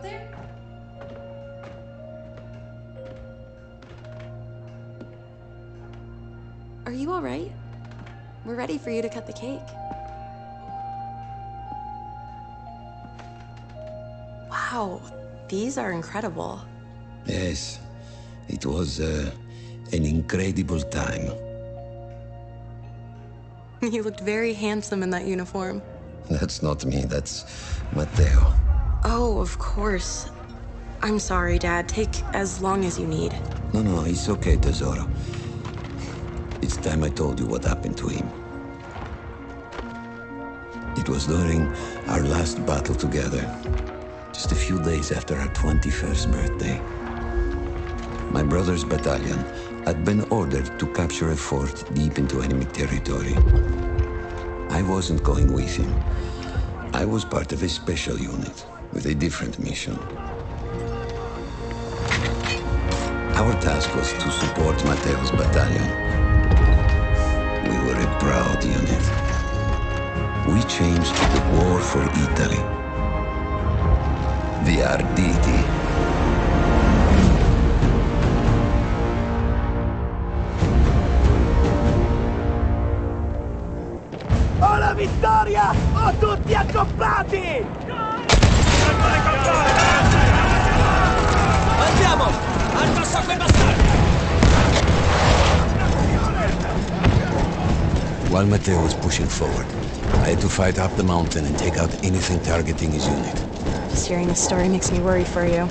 there? Are you all right? We're ready for you to cut the cake. Wow, these are incredible. Yes, it was an incredible time. You looked very handsome in that uniform. That's not me, that's Matteo. Oh, of course. I'm sorry, Dad. Take as long as you need. No, it's okay, Tesoro. It's time I told you what happened to him. It was during our last battle together, just a few days after our 21st birthday. My brother's battalion had been ordered to capture a fort deep into enemy territory. I wasn't going with him. I was part of a special unit with a different mission. Our task was to support Matteo's battalion. We were a proud unit. We changed the war for Italy. The Arditi. Ho la vittoria! Ho tutti accoppati! Andiamo! Al passo a quei bastardi! While Matteo was pushing forward, I had to fight up the mountain and take out anything targeting his unit. Just hearing this story makes me worry for you.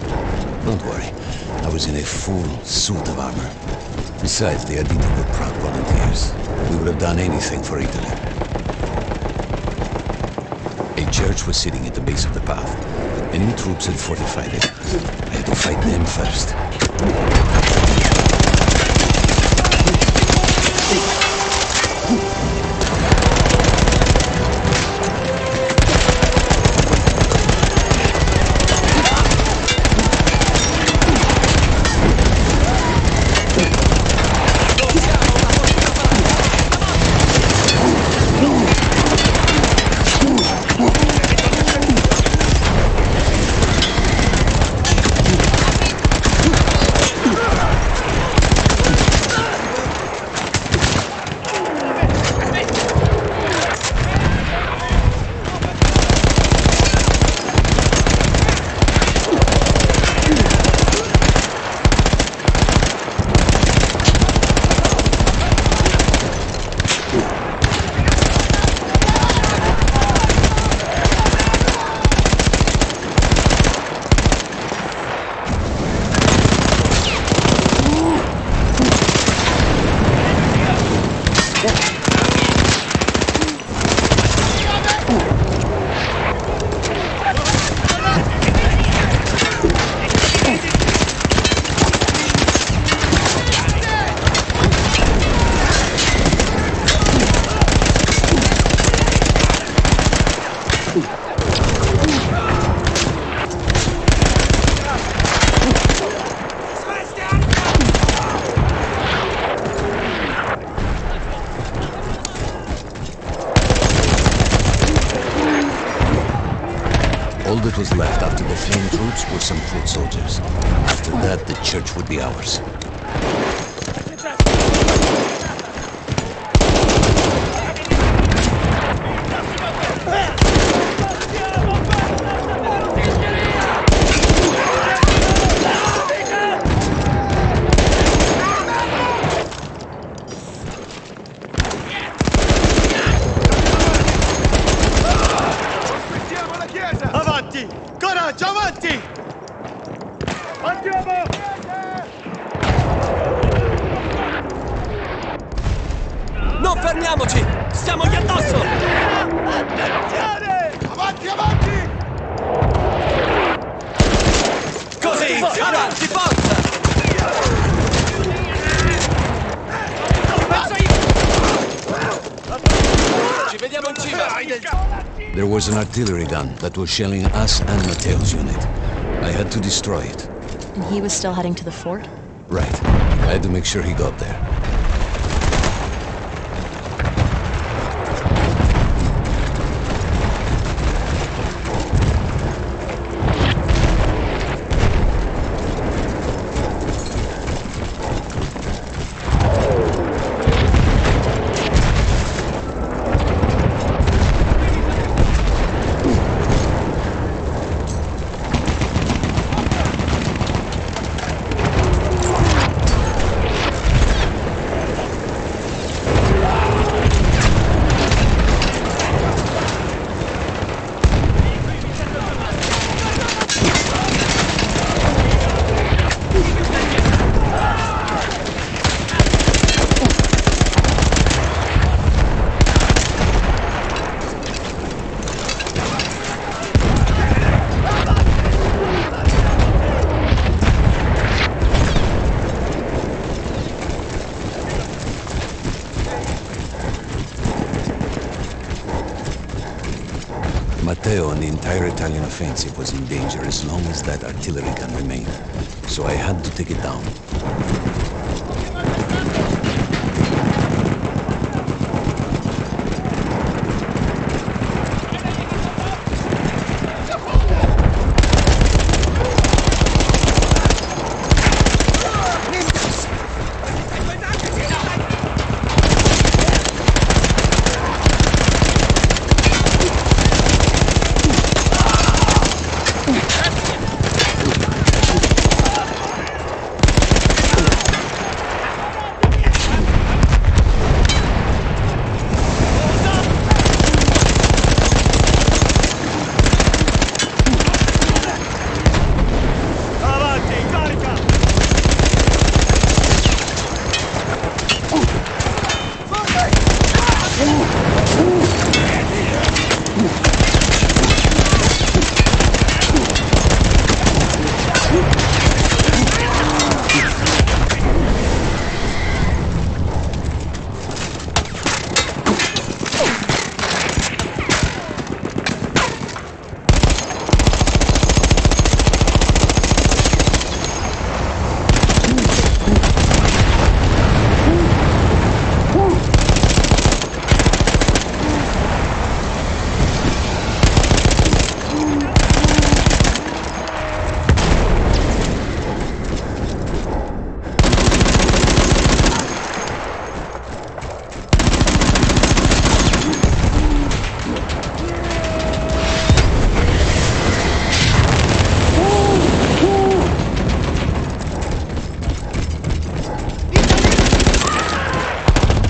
Don't worry, I was in a full suit of armor. Besides, the Arditi were proud volunteers. We would have done anything for Italy. A church was sitting at the base of the path. Enemy troops had fortified it. I had to fight them first. All that was left after the fleeing troops were some foot soldiers. After that, the church would be ours. Avanti! Coraggio, avanti! Andiamo! Non fermiamoci! Stiamogli addosso! Attenzione! Avanti, avanti! Così! Avanti, forza! Ci vediamo in cima! There was an artillery gun that was shelling us and Matteo's unit. I had to destroy it. And he was still heading to the fort? Right. I had to make sure he got there. Matteo and the entire Italian offensive was in danger as long as that artillery gun remained. So I had to take it down.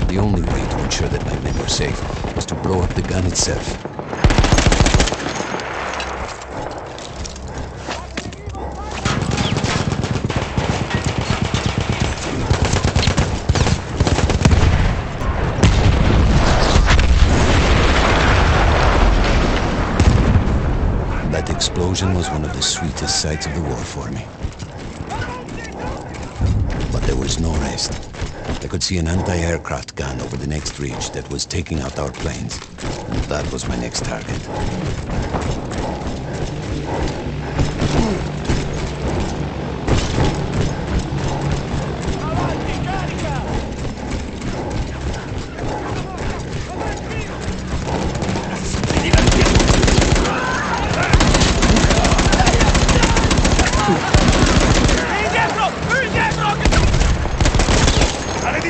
The only way to ensure that my men were safe was to blow up the gun itself. That explosion was one of the sweetest sights of the war for me. But there was no rest. I could see an anti-aircraft gun over the next ridge that was taking out our planes. That was my next target.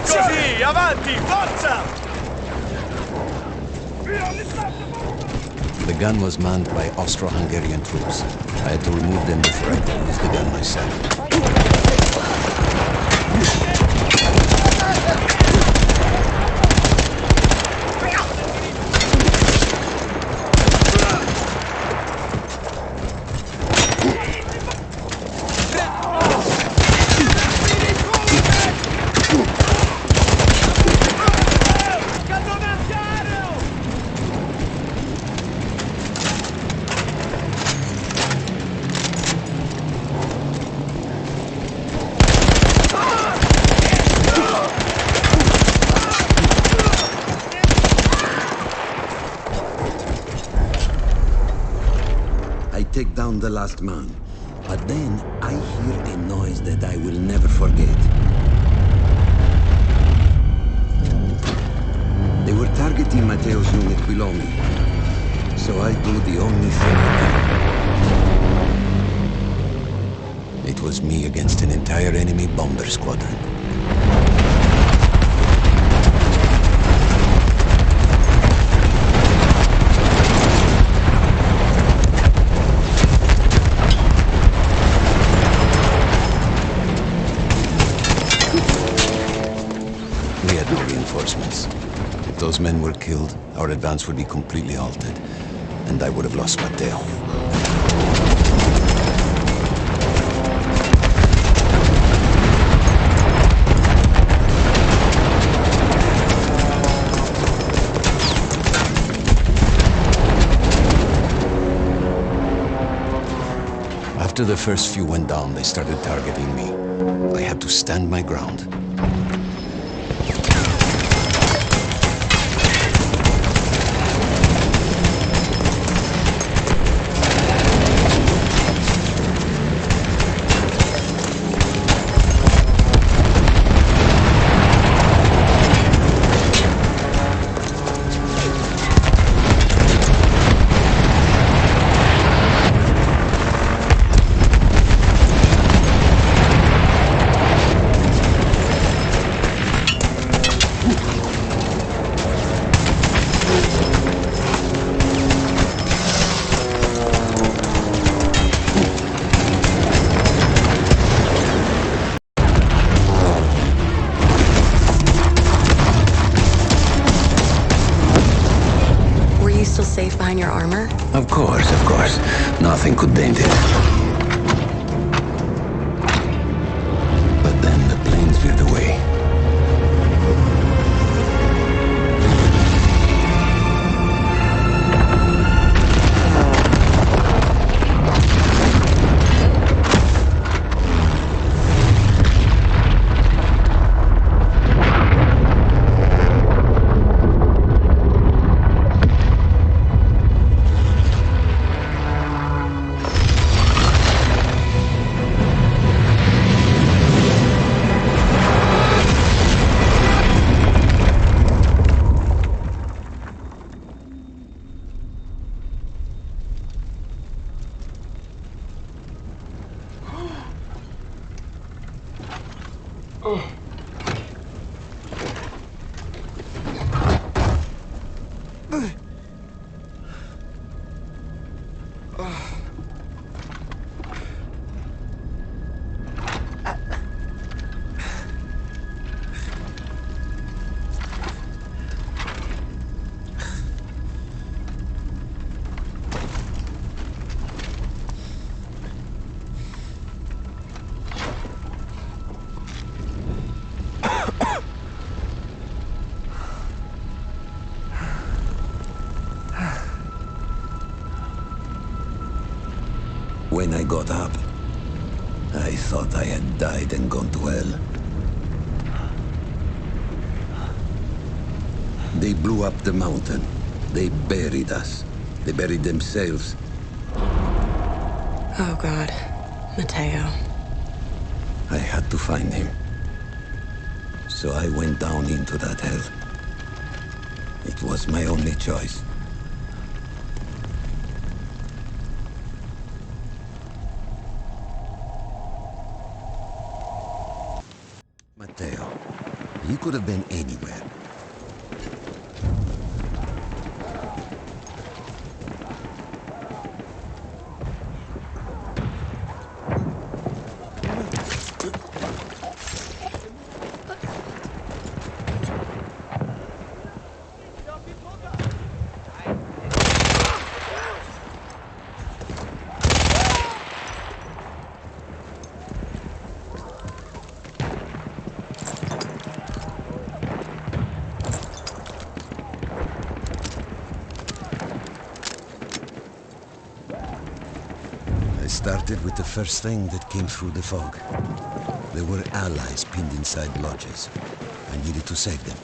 Così, avanti, forza! The gun was manned by Austro-Hungarian troops. I had to remove them before I could use the gun myself. Take down the last man, but then I hear a noise that I will never forget. They were targeting Matteo's unit below me, so I do the only thing I can. It was me against an entire enemy bomber squadron. If those men were killed, our advance would be completely halted, and I would have lost Matteo. After the first few went down, they started targeting me. I had to stand my ground. safe behind your armor? Of course, of course. Nothing could dent it. But then the planes veered away. When I got up, I thought I had died and gone to hell. They blew up the mountain. They buried us. They buried themselves. Oh, God. Mateo. I had to find him. So I went down into that hell. It was my only choice. Mateo, you could have been anywhere. I started with the first thing that came through the fog. There were allies pinned inside lodges. I needed to save them.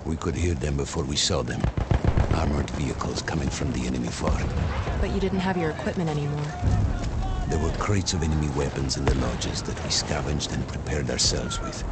We could hear them before we saw them. Armored vehicles coming from the enemy fort. But you didn't have your equipment anymore. There were crates of enemy weapons in the lodges that we scavenged and prepared ourselves with.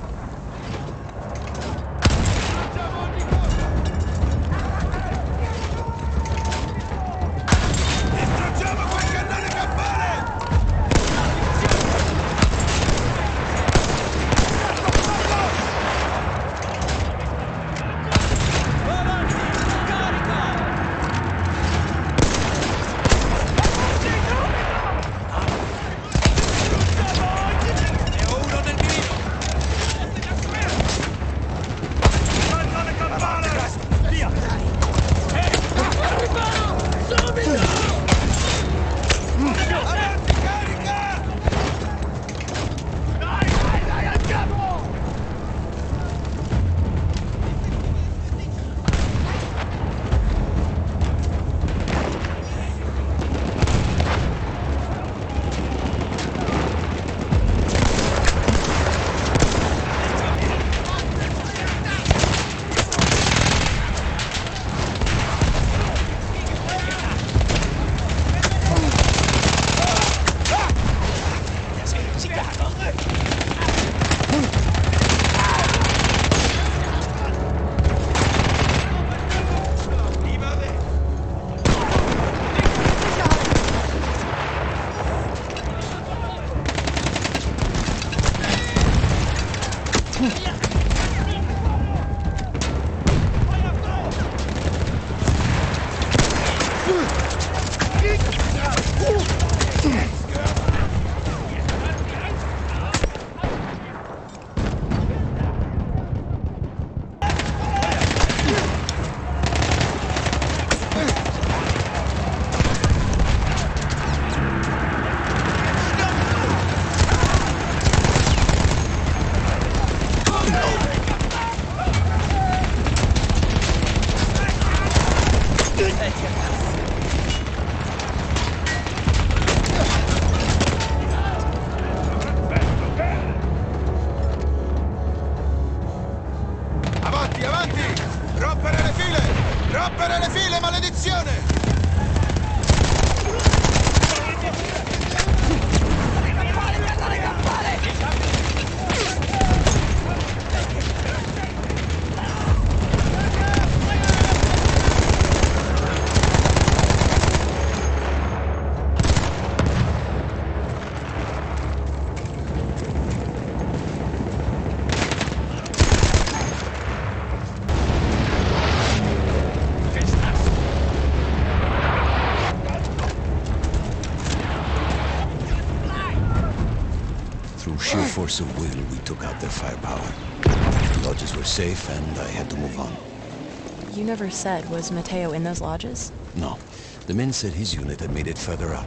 Avanti, avanti! Rompere le file! Rompere le file, maledizione! Through sheer force of will, we took out their firepower. The lodges were safe, and I had to move on. You never said, was Mateo in those lodges? No. The men said his unit had made it further up.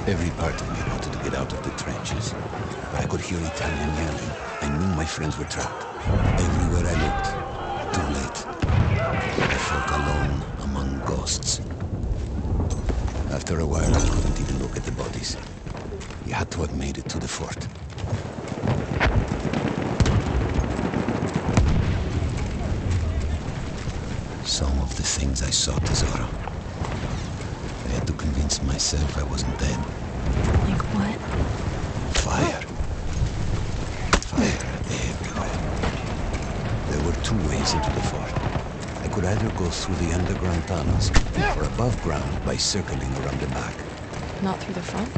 Every part of me wanted to get out of the trenches, but I could hear Italian yelling. I knew my friends were trapped. Everywhere I looked, too late. I felt alone among ghosts. After a while, I couldn't even look at the bodies. You had to have made it to the fort. Some of the things I saw, Tesoro. I had to convince myself I wasn't dead. Like what? Fire. Fire everywhere. There were two ways into the fort. I could either go through the underground tunnels or above ground by circling around the back. Not through the front?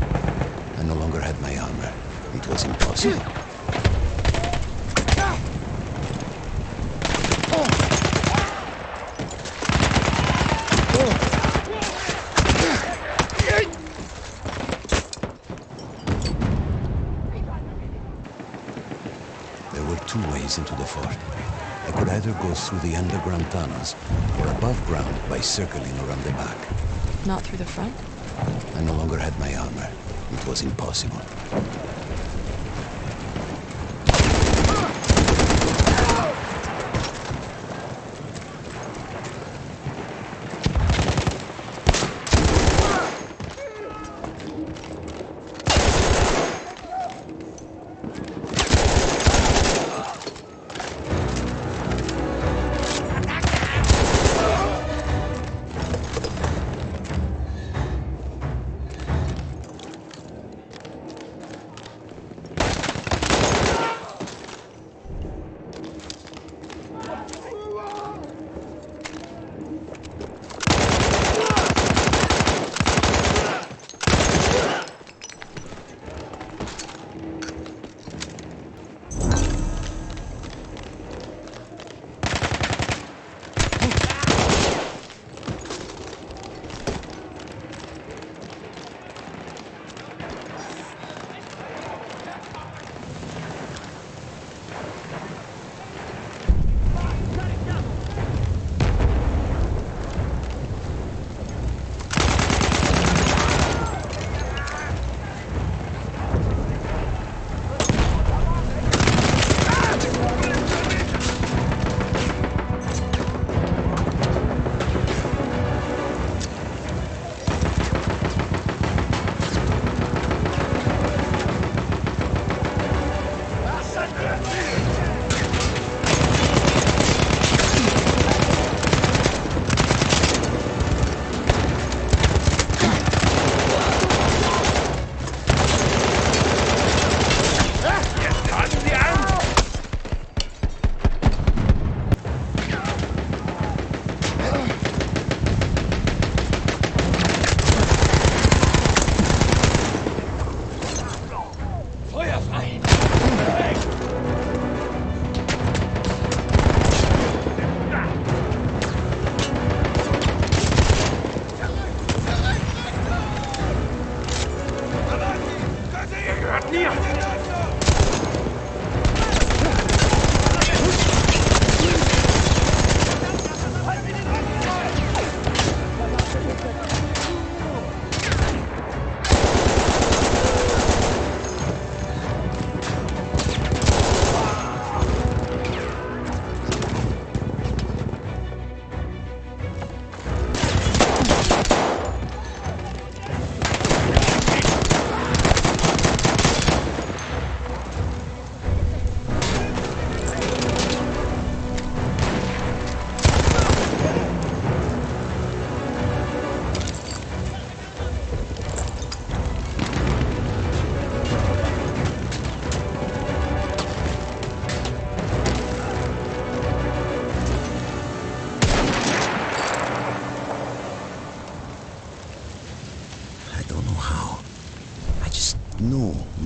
I no longer had my armor. It was impossible. There were two ways into the fort. I could either go through the underground tunnels or above ground by circling around the back. Not through the front? I no longer had my armor. It was impossible.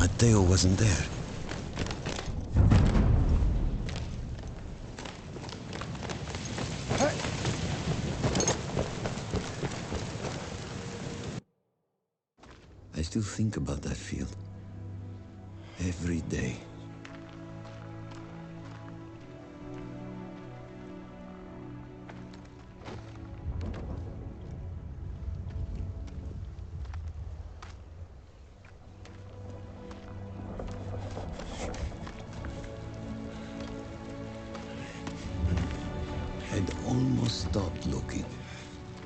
Matteo wasn't there. I still think about that field. Every day. I'd almost stopped looking.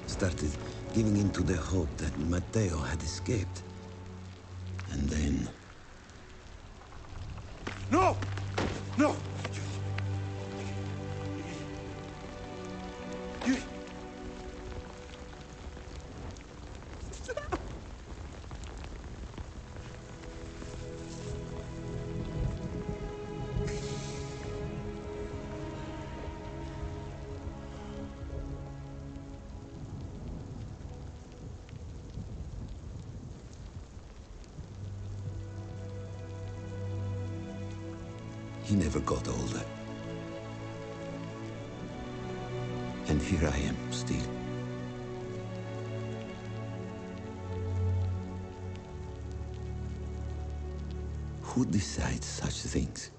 Started giving in to the hope that Matteo had escaped. And then... No! No! He never got older. And here I am, still. Who decides such things?